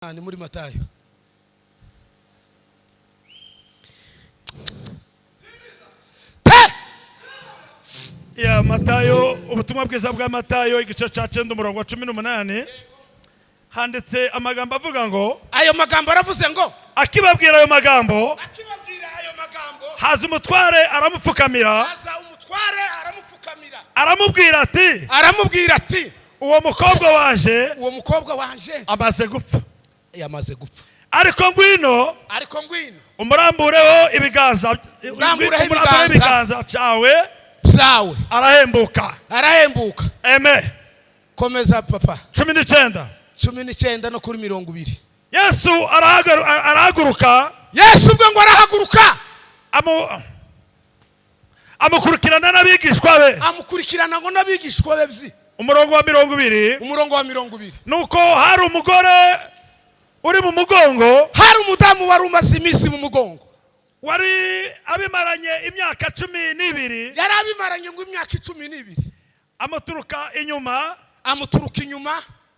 Ni muri Matayo. Ya Matayo, ubutumwa bwiza bwa Matayo igice cya 9 umurongo wa 18 handitse amagambo avuga ngo, ayo magambo aravuze ngo, akibabwira ayo magambo haza umutware aramupfukamira aramubwira ati uwo mukobwa wanje amaze gupfa. ariko ngwino umurambureho ibiganza cyawe arahembuka. Amen. Komeza papa. 19 no kuri 20. Yesu arahaguruka. Yesu ubwo ngo arahaguruka amukurikirana n'abigishwa be. Amukurikirana ngo n'abigishwa be byi. Umurongo wa 20. Nuko hari umugore uri mu mugongo. Hari umudamu wari umaze iminsi mu mugongo. Wari abimaranye imyaka 12. Yari abimaranye ngo imyaka 12. Amuturuka inyuma.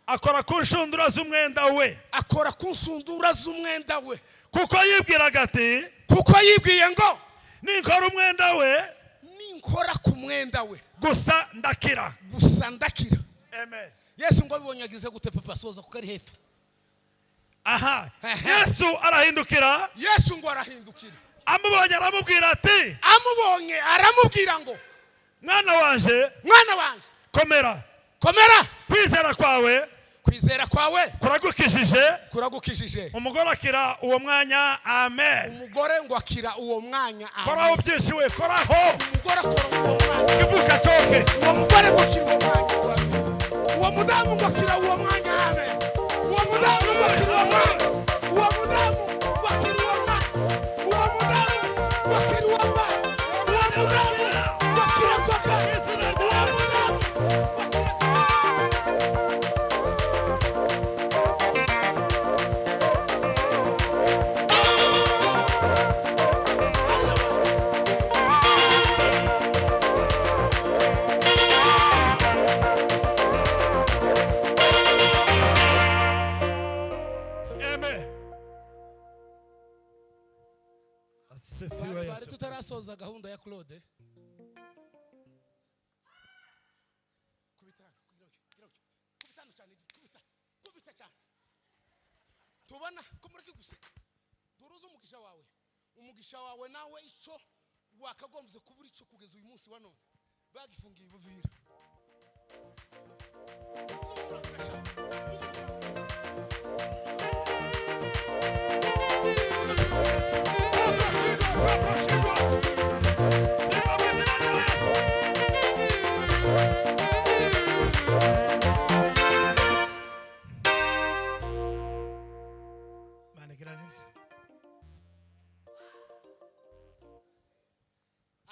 Akora ku nshundura z'umwenda we. Kuko yibwiye ngo ninkora ku mwenda we gusa ndakira. Amen. Yesu ngo bibonyagize gute papa soza kuko ari hepfo. Aha. Yesu arahindukira. Amubonye aramubwira ngo mwana wanje komera. Kwizera kwawe kuragukijije. Umugore akira uwo mwanya. Amen. Umugore ngo akira uwo mwanya. Koraho byinshi we, koraho. Umugore akora uwo mwanya. Kivuka cyoke. Uwo mugore ngo akira uwo mwanya. Uwo mudamu ngo akira uwo mwanya. Amen. Uwo mudamu ngo akira uwo mwanya. Uwo mudamu ngo akira uwo mwanya. Uwo mudamu ngo akira uwo mwanya. Uwo mudamu ngo akira koka. Uwo mudamu bari tutarasoza gahunda ya Claude. Kubita cyane. Tubona ko muri kiguseka. Duruzo umugisha wawe nawe ico wakagombye kubura ico kugeza uyu munsi wa none. Bagifungiye buvira.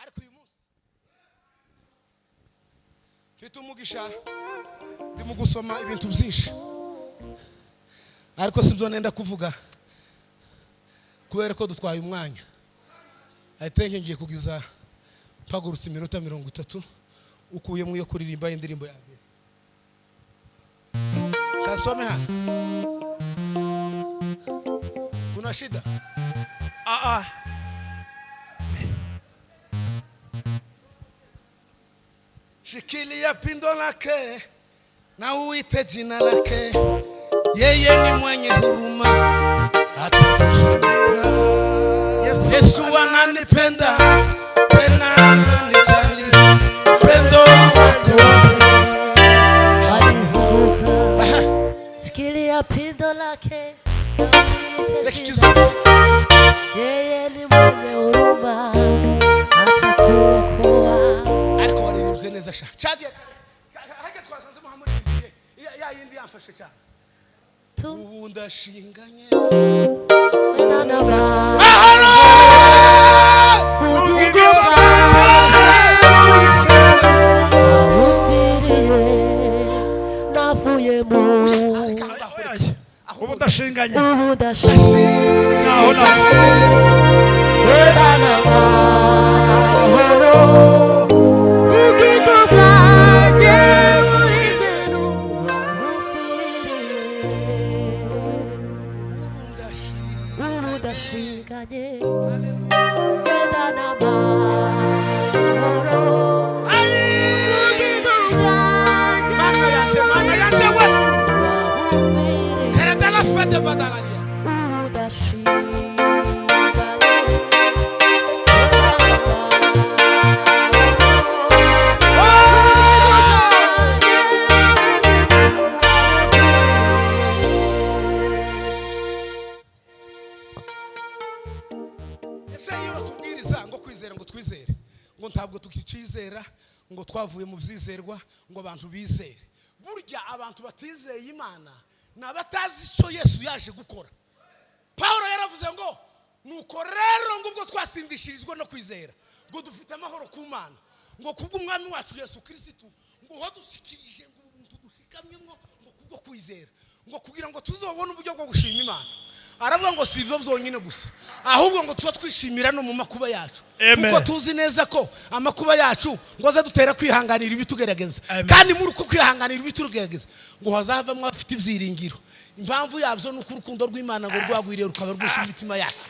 Ariko uyu munsi mfite umugisha ndi mu gusoma ibintu byinshi, ariko sibyo nenda kuvuga kubera ko dutwaye umwanya. Ahitenge ngiye kugiza mpagurutse iminota 30 ukuye mu yo kuririmba indirimbo ya mbere. Kasome hano. Kuna shida? Shikilia pindo lake na uite jina lake. Yeye ni mwenye huruma atakushuka. Yesu ananipenda tena ananijali. Pendo wako alizunguka. Shikilia pindo lake na uite jina lake. Yeye ni mwenye huruma atakuokoa. Ariko waririmbye neza sha. Chagiye hage twasanze Muhammad ya yindi yamfashe cyane. Ubu ndashinganye udashikanye gendana amahoro Mana yaje we Canada la fête de Badalaria ngo ntabwo tukicizera ngo twavuye mu byizerwa ngo abantu bizere burya abantu batizeye Imana nabatazi icyo Yesu yaje gukora. Paulo yaravuze ngo nuko rero ngo ubwo twasindishirizwa no kwizera ngo dufite amahoro ku Mana ngo kubw'umwami wacu Yesu Kristo ngo wadushikirije ngo tudushikamyemo ngo kubwo kwizera ngo kugira ngo tuzobone uburyo bwo gushima Imana. Aravuga ngo si ibyo byonyine gusa ahubwo ngo tuba twishimira no mu makuba yacu kuko tuzi neza ko amakuba yacu ngo aza dutera kwihanganira ibitugerageza kandi muri uko kwihanganira ibitugerageza ngo hazavamo afite ibyiringiro. Impamvu yabyo nuko urukundo rw'Imana ngo rwagwiriye rukaba rwishima imitima yacu.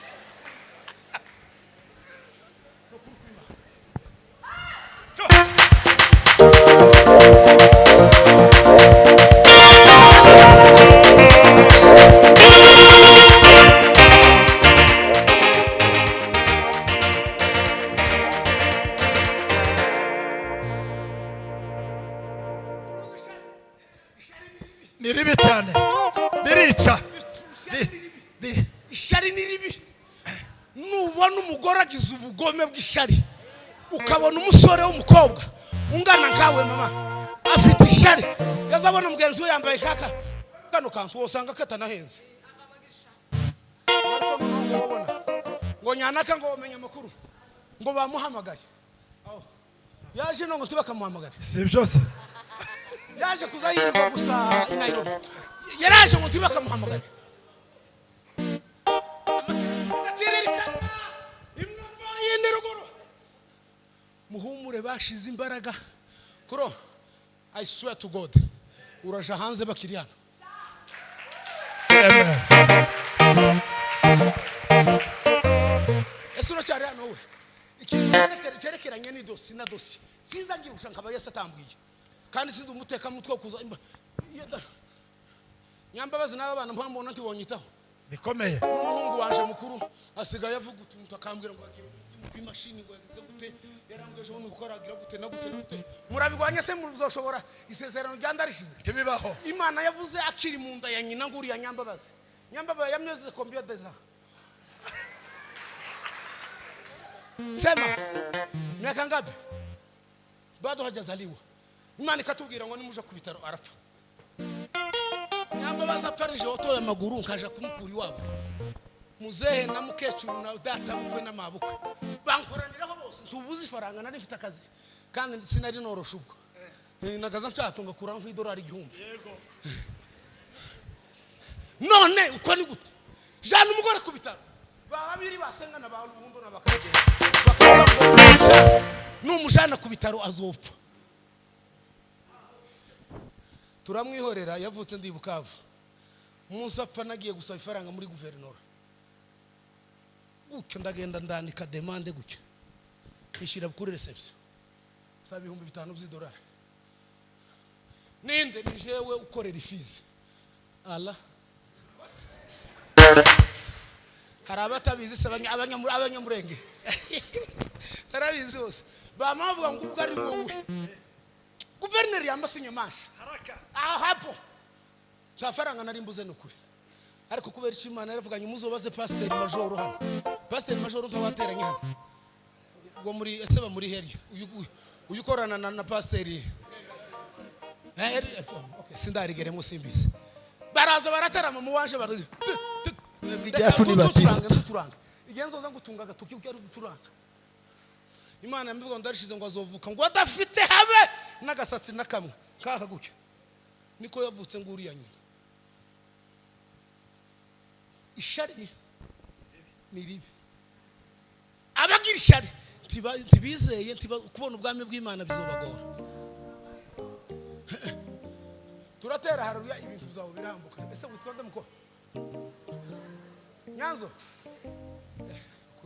Niribi cyane birica ishari niribi nubona umugore agize ubugome bw'ishari ukabona umusore w'umukobwa ungana nkawe mama afite ishari yazabona mugenzi we yambaye kaka kano kantu usanga katanahenze ariko ngo wabona ngo nyanaka ngo bamenye amakuru ngo bamuhamagaye yaje no ngo tubakamuhamagara si byose yaje kuzayirwa gusa i Nairobi yaraje ngo tubakamuhamagara muhumure bashize imbaraga kuro I swear to God uraje hanze bakiriyana esura cyari hano we ikintu cyerekeranye ni dosi na dosi sinza ngiye gushaka aba Yesu atambwiye kandi sindi umuteka mutwe kuza Nyambabazi n'abana mpambona ntibonyitaho bikomeye n'umuhungu wanje mukuru asigaye avuga utuntu akambwira ngo agiye mu mashini ngo yagize gute yaramgeje umuntu ukoragira gute na gute murabigwanye se muzoshobora isezerano ryandarishize kibibaho Imana yavuze akiri mu nda ya nyina nguri ya Nyambabazi yamyoze combien de ans sema miaka ngapi bado hajazaliwa Imana ikatubwira ngo nimuje ku bitaro arapfa Nyambabazi afarije otoye amaguru nkaja kumukuri wabo muzehe na mukecuru na data bukwe n'amabukwe bankoraniraho bose ntubuzi faranga nari mfite akazi kandi sinari norosha ubwo nagaza ncatunga kuranka $100 yego none uko ni gute jana umugore ku bitaro babiri basengana ba Rubundo n'abakagera bakavuga n'umujana ku bitaro azopfa turamwihorera yavutse ndi Bukavu Musa apfa nagiye gusaba ifaranga muri guverinora uko ndagenda ndandika demande gucyo ishira kuri reception saba $5,000 ninde nijewe ukorera ifizi ala harabatabizi sabanya abanyamurenge tarabizi bose bamavuga ngo ubwo ari wowe guverineri yambasinye mashi haraka hapo safaranga nari mbuze nukuri ariko kubera Imana yaravuganye muzobaze pasteur major hano pasteur major ntawateranye hano ngo muri eseba muri herya uyu korana na pasteur okay sindarigere musimbize baraza baratarama mu wanje bari byacu ni batisi igenzo za ngutunga gatuki uko ari gucuranga Imana mbivuga ndarishize ngo azovuka ngo adafite habe n'agasatsi nakamwe kaka gucyo niko yavutse nguriya nyina ishari ni ribi abagira ishari ntibizeye kubona ubwami bw'Imana bizobagora turatera haruya ibintu bizabo birambuka ese witwa nde muko Nyanzo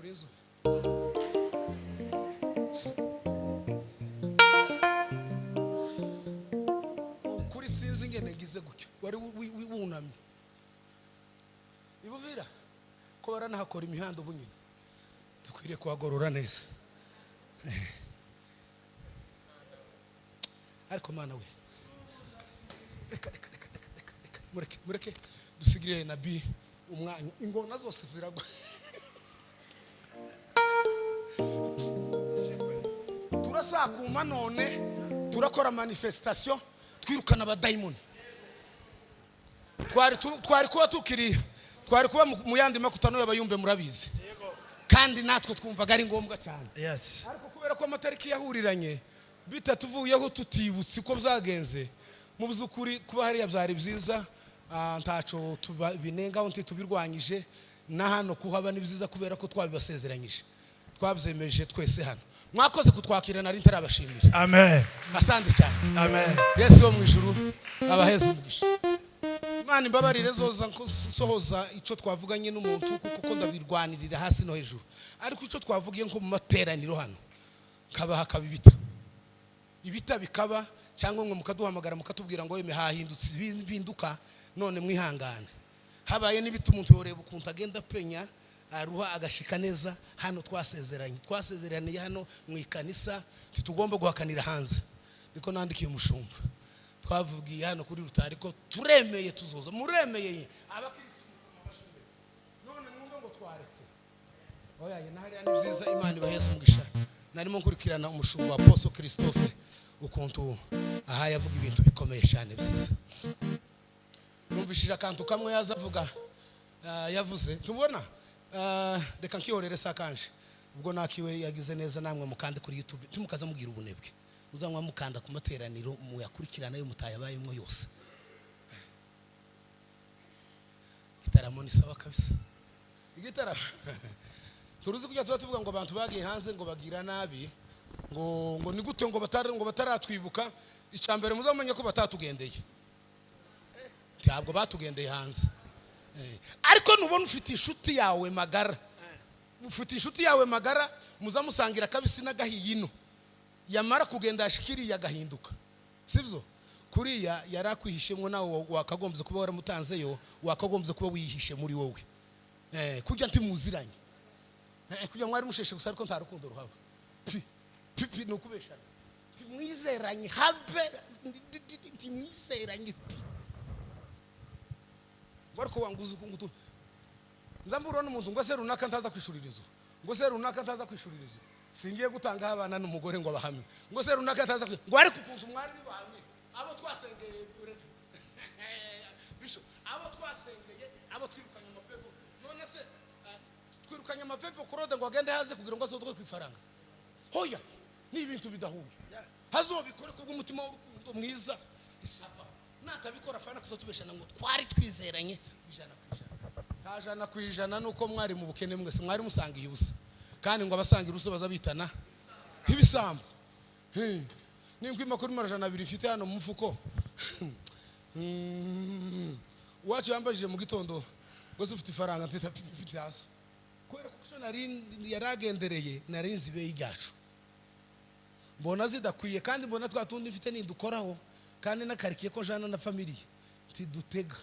urizo kuri sinzi ngene ngize gutyo wari wunamye ibuvira ko baranahakora imihanda ubunyine dukwiriye kuhagorora neza ariko mana we reka mureke dusigire nabi umwanya ingona zose ziragwa turasakuma none turakora manifestation twirukana abadayimoni twari kuba tukiri twari kuba mu yandi makutano y'abayumbe murabizi kandi natwe twumvaga ari ngombwa cyane ariko kubera ko amatariki yahuriranye bitatuvuyeho tutibutse ko byagenze mu byukuri kuba hariya byari byiza ntaco binengaho tubirwanyije na hano kuhaba ni byiza kubera ko twabibasezeranyije twabyemeje twese hano mwakoze kutwakira nari ntarabashimira amen asante cyane amen Yesu wo mu ijuru abaheza umugisha Imana imbabarire zoza sohoza ico twavuganye n'umuntu kuko ndabirwanirira hasi no hejuru ariko ico twavugiye nko mu materaniro hano kabaha kabibita ibita bikaba cyangwa ngo mukaduhamagara mukatubwira ngo yeme hahindutse binduka none mwihangane habaye n'ibita umuntu yoreba ukuntu agenda penya aruha agashika neza hano twasezeranye hano mu ikanisa titugomba guhakanira hanze niko nandikiye umushumba twavugiye hano kuri rutari ko turemeye tuzoza muremeye abakristo mubashimeze none mwumva ngo twaretse oya ye nahari yani byiza Imana ibaheza umugisha narimo nkurikirana umushumba wa Apostle Christophe ukuntu aha yavuga ibintu bikomeye cyane byiza numvishije akantu kamwe yazavuga yavuze tubona reka nkihorere sakanje ubwo nakiwe yagize neza namwe mukande kuri YouTube tumukaza mugira ubunebwe uzanywa mukanda ku materaniro muyakurikirana yo mutayabayemo yose gitaramo ni sawa kabisa igitaramo turuzi kujya tuvuga ngo abantu bagiye hanze ngo bagira nabi ngo ni gute ngo bataratwibuka icambere muzamenye ko batatugendeye ntabwo batugendeye hanze ariko nubona ufite inshuti yawe magara muzamusangira kabisi n'agahiyino yamara kugenda ashikiri yagahinduka sibyo kuriya yarakwihishemwe nawe wakagombye kuba waramutanzeyo wakagombye kuba wihishe muri wowe kujya ntimuziranye kujya mwari musheshe gusa ariko nta rukundo ruhaba pipi nukubeshana timwizeranye habe timwizeranye bariko wanguza kungutu nzambura n'umuntu ngo se runaka ntaza kwishurira inzu ngo se runaka ntaza kwishurira inzu singiye gutanga abana n'umugore ngo bahamye ngo se runaka ntaza ngo ari kukunzu mwari bibahamye abo twasengeye bisho abo twasengeye abo twirukanye amapepo none se twirukanye amapepo kurode ngo agende haze kugira ngo azodwe kwifaranga hoya ni ibintu bidahuye hazobikore kubw'umutima w'urukundo mwiza isaba natabikora fana kuzotubeshana ngo twari twizeranye ijana ku ijana nuko mwari mu bukene mwese mwari musangiye ubusa kandi ngo abasangira ubusa bazabitana ibisambo nimkwima kuri 200 ifite hano mu mufuko wacu yambajije mu gitondo ngo zifite ifaranga ntitafite haso kwera kuko nari yaragendereye narinzi be y'icyacu mbona zidakwiye kandi mbona twatundi mfite nindukoraho kandi nakarikiye ko jana na family tidutega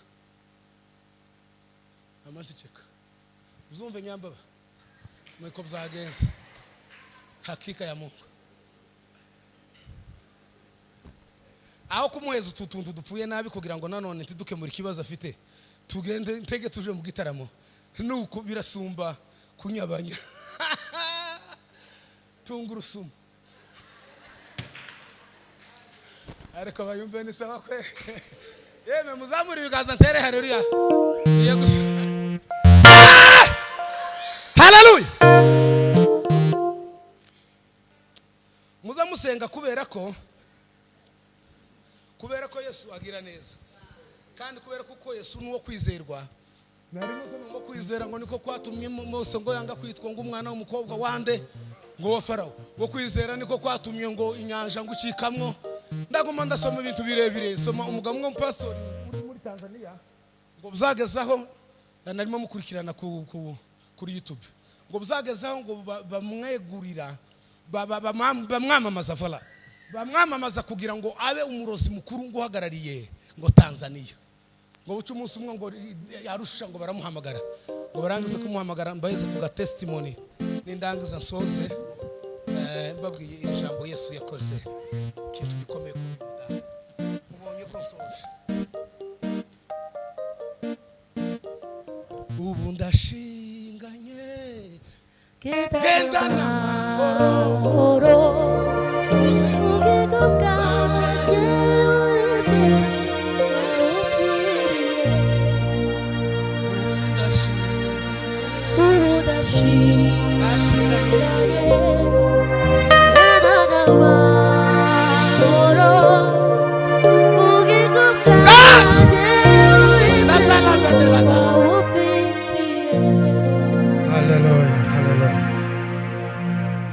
amanticeka uzumve nyambaba mweko byagenze hakika ya Mungu aho kumuheza ututuntu dupfuye nabi kugira ngo nanone tiduke muri kibazo afite tugende ntege tuje mu gitaramo nuko birasumba kunyabanya tungurusumu ariko bayumve ni sawa kwe yeme muzamuri bigaza ntere haleluya haleluya muzamusenga kubera ko Yesu agira neza kandi kubera ko Yesu nuwo kwizerwa narimo ngo kwizera ngo niko kwatumye Mose ngo yanga kwitwa ngo umwana w'umukobwa wande ngo wa Farao ngo kwizera niko kwatumye ngo inyanja ngo ucikamwo ndaguma ndasoma ibintu birebire soma umugabo w'umupastori muri Tanzania ngo bzagezaho narimo mukurikirana kuri YouTube ngo buzagezaho ngo bamwegurira bamwamamaza vola bamwamamaza kugira ngo abe umurozi mukuru ngo uhagarariye ngo Tanzania. Ngo buca umunsi umwe ngo yarusha ngo baramuhamagara ngo barangize kumuhamagara mbaheze ku testimony nindangiza nsoze mbabwiye ijambo Yesu yakoze kintu gikomeye kuri mudamu mubonye ko nsoje. Ubu ndashinganye genda n'amahoro ubuzima bwaje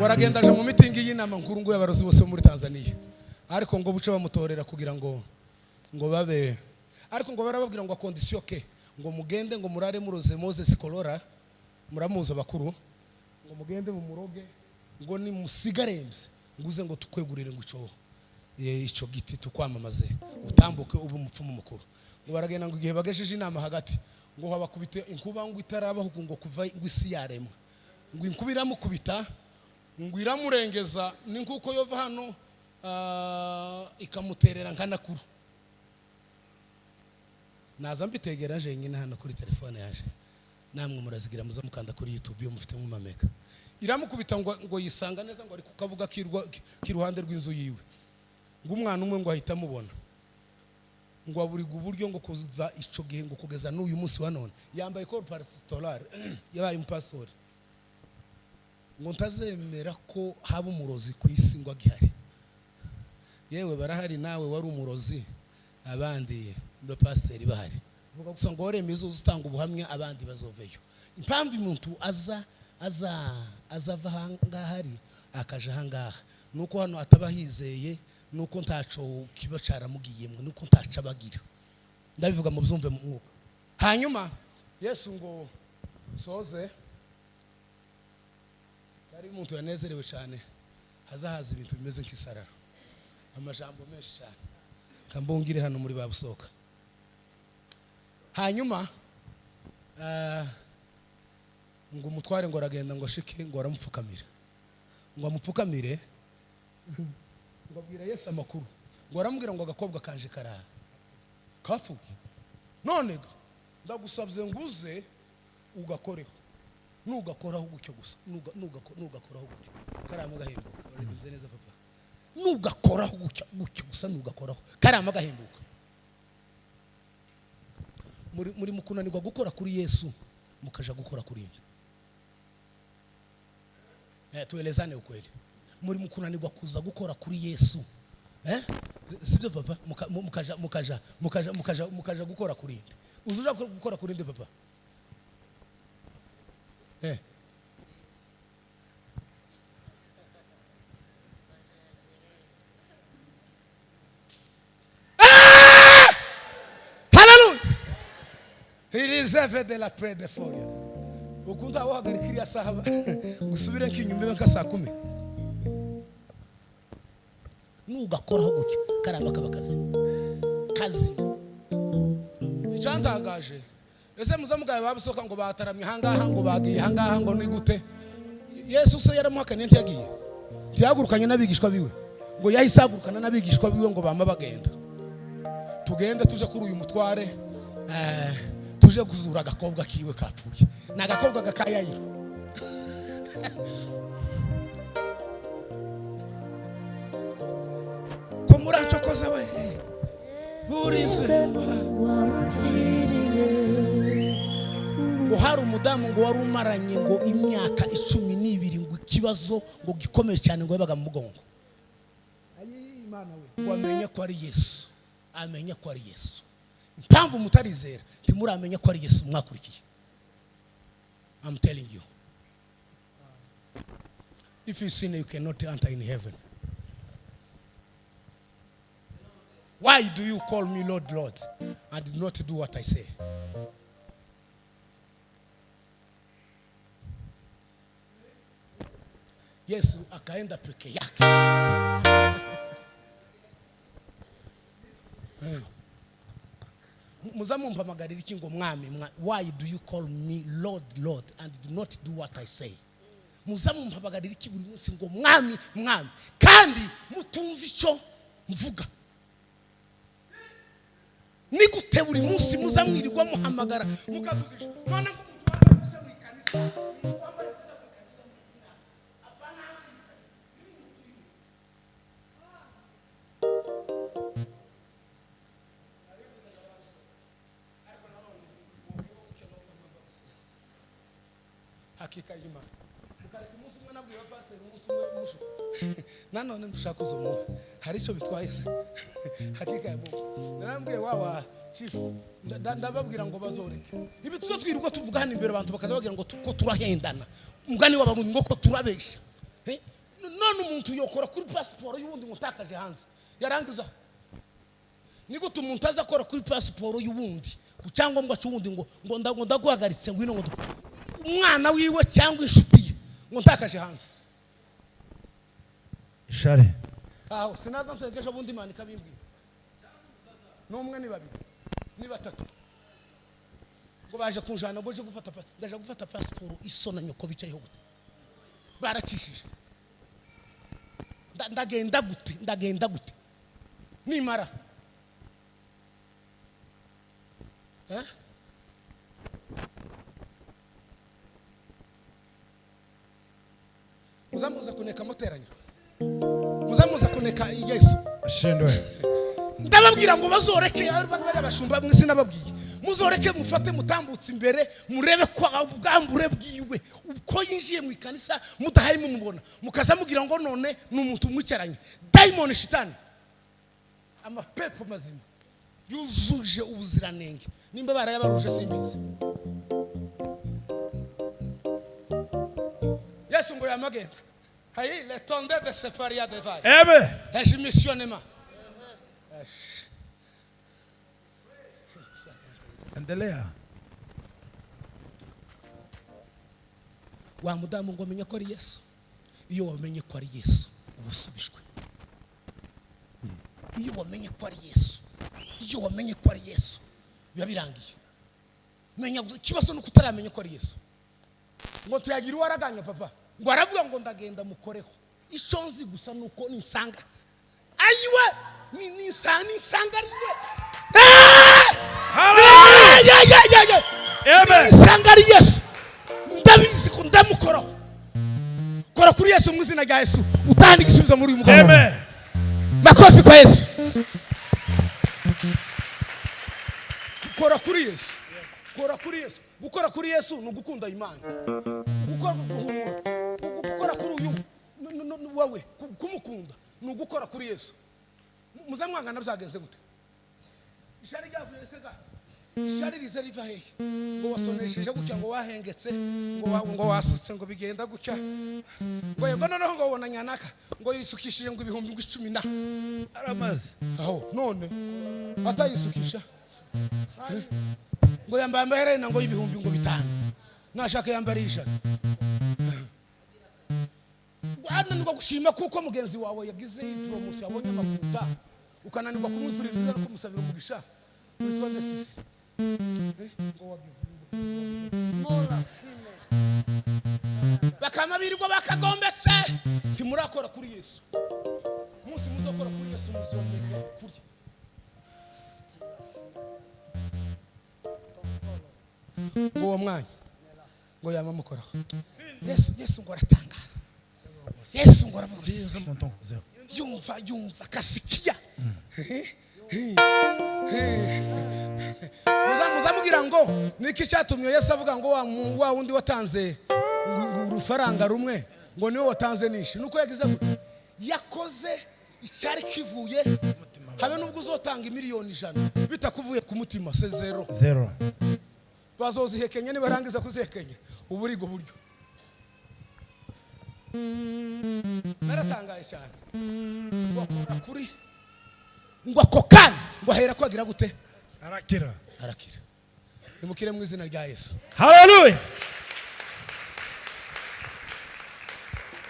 waragenda aje mu mitingi y'inama nkuru ngo y'abarozi bose muri Tanzania, ariko ngo buce bamutorera kugira ngo babe, ariko ngo barababwira ngo condition ke ngo mugende ngo murare muroze Moses Kolora muramuza bakuru ngo mugende mu muroge ngo ni musigarembye nguze ngo tukwegurire ngo ico giti tukwamamaze utambuke ubu umupfumu mukuru. Ngo baragenda ngo igihe bagejeje inama hagati ngo habakubite inkuba ngo itarabaho ngo kuva ngo isi yaremwe ngo inkubira mukubita ngo iramurengeza ni nkuko yova hano ikamuterera nkanakuru. Naza mbitegera je nyine hano kuri telefone yaje, namwe murazigira muza mukanda kuri YouTube yo mufite nk'umameka. Iramukubita ngo yisanga neza ngo ari ku kabuga kiruhande rw'inzu yiwe, ngo umwana umwe ngo ahita mubona ngo aburiga uburyo ngo kuva ico gihe ngo kugeza n'uyu munsi wa none yambaye corps pastoral yabaye umupastori, ngo ntazemera ko haba umurozi ku isi ngo agihari. Yewe barahari nawe wari umurozi abandi ndo pasiteri bahari, vuga gusa ngo waremeze uzutanga ubuhamya abandi bazoveyo. Impamvu umuntu azava hangahari akaje hangaha nuko hano atabahizeye, nuko ntaco kibacara mugiyemwe, nuko ntaca bagira. Ndabivuga mu byumve mu mwuka. Hanyuma Yesu ngo soze ari umuntu yanezerewe cyane, hazahaza ibintu bimeze nk'isarara, amajambo menshi cyane kambongire hano muri babusoka. Hanyuma ngo umutware ngo aragenda ngo ashike ngo aramupfukamira, ngo amupfukamire ngo abwira Yesu amakuru, ngo aramubwira ngo agakobwa kanje karaha kafu none ndagusabye nguze ugakoreho, nugakoraho gucyo gusa nugakoraho gucyo karama gahembuka. Urabimze neza papa, nugakoraho gucyo gusa nugakoraho karama gahembuka. Muri mukunanirwa gukora kuri Yesu mukaja gukora kuri indi. Tuelezane ukweli, muri mukunanirwa kuza gukora kuri Yesu sibyo papa, mukaja gukora kuri indi. Uzuja gukora kuri indi papa Il réserve de la paix de foria. Ukunda wahagarikira sahaba gusubire nkinyuma nka saa 10. Nugakoraho gucyo karamba kabakazi. Kazi. Icyantangaje. Ese muzamugaye babusoka ngo bataramye hangaha ngo bagiye hangaha ngo ni gute? Yesu se yaramuhakanye ntiyagiye. Ntiyagurukanye nabigishwa biwe. Ngo yahisagurukana nabigishwa biwe ngo bama bagenda. Tugenda tuje kuri uyu mutware tuje kuzura agakobwa kiwe kapfuye, na agakobwa gakayayiro. Ko muracokoza we burizwe ngo hari umudamu ngo wari umaranye ngo imyaka 12 ngo ikibazo ngo gikomeye cyane ngo yabaga mu mugongo. Ayi Imana we ngo amenye ko ari Yesu, amenye ko ari Yesu. Impamvu mutarizera ntimuramenya ko ari Yesu mwakurikiye. I'm telling you, if you sin you cannot enter in heaven. Why do you call me Lord, Lord, and did not do what I say? Yesu akaenda peke yake. Muzamumpamagarira iki ngo mwami, why do you call me Lord Lord and do not do what I say? Muzamumpamagarira iki buri munsi ngo mwami mwami kandi mutumva icyo mvuga. Ni gute buri munsi muzamwirirwa muhamagara mukatuzisha none ko umuntu wambaye ubusa mu kanisa, umuntu wambaye ubusa mu kanisa apana hakika y'Imana mukareka umunsi umwe nabwiye pastor umunsi umwe musho nanone ndushaka uzomuva hari icyo bitwaye se hakika y'Imana narambwiye wawa chief ndababwira ngo bazoreke ibi tuzo twirirwa tuvuga hano imbere abantu bakaza bagira ngo ko turahendana umugani w'abantu ngo ko turabesha none umuntu yokora kuri passport y'ubundi ngo utakaje hanze yarangiza ni gute umuntu azakora kuri passport y'ubundi cyangwa ngo cyubundi ngo ndaguhagaritse ngwino ngo umwana wiwe cyangwa inshuti ngo ntakaje hanze share aho sinaza nsegesha bundi Imana ikabimbwira n'umwe ni babiri ni batatu ngo baje kunjana boje gufata ndaje gufata passport isona nyoko bicayeho gute barakishije ndagenda gute nimara muzamuza kuneka moteranyo muzamuza kuneka Yesu ashindwe ndababwira ngo bazoreke abantu bari abashumba mwisi nababwiye muzoreke mufate mutambutse imbere murebe ko ubwambure bwiwe uko yinjiye mu ikanisa mudahaye mumubona mukazamugira ngo none n'umuntu mwicaranye daimon shitani amapepo mazima yuzuje ubuziranenge nimba barayabaruje simbizi Yesu ngo yamagenda hayi le tombe de sefaria de vai je missionnement endelea wa mudamu ngo menye ko ari Yesu iyo wamenye ko ari Yesu ubusubishwe iyo wamenye ko ari Yesu iyo wamenye ko ari Yesu biba birangiye menya kibazo no kutaramenye ko ari Yesu ngo tuyagira uwaraganya papa ngo aravuga ngo ndagenda mukoreho iconzi gusa nuko nisanga ayiwe ni sanga riwe nisanga ari Yesu ndabizi ko ndamukoraho kora kuri Yesu mu izina rya Yesu utahandi igisubizo muri uyu mugabo amen makofi kwa Yesu kora kuri Yesu gukora kuri Yesu no gukunda Imana gukora kuri uyu wawe kumukunda no gukora kuri Yesu muzamwangana byagenze gute ishari ryavuye sega ishari rize riva hehe ngo wasonesheje gutya ngo wahengetse ngo wasutse ngo bigenda gutya ngo noneho ngo wona nyanaka ngo yisukishije ngo ibihumbi 10 na aramaze aho none atayisukisha ngo yambaye amaherena ngo y'ibihumbi ngo 5 nashaka yambara ishari ngo gushima kuko mugenzi wawe yagize promotion yabonye amakuta ukananirwa kumwifuriza no kumusabira umugisha witwa Nesisi ngo wagize mola sime bakamabirirwa bakagombetse kimurakora kuri Yesu umunsi muzokora kuri Yesu muzomenya kuri uwo mwanya ngo yamamukoraho Yesu ngo aratangara Yesu ngo aravuze yumva kasikia muzamugira ngo niki cyatumye Yesu avuga ngo wa wundi watanze urufaranga rumwe ngo niwe watanze nishi nuko yagize gute yakoze icyari kivuye habe nubwo uzotanga miliyoni 100 bitakuvuye ku mutima se zero bazozihekenya nibarangiza kuzihekenya uburigo buryo naratangaye cyane bakora kuri ngo akokana ngo ahera kwagira gute arakira nimukire mu izina rya Yesu haleluya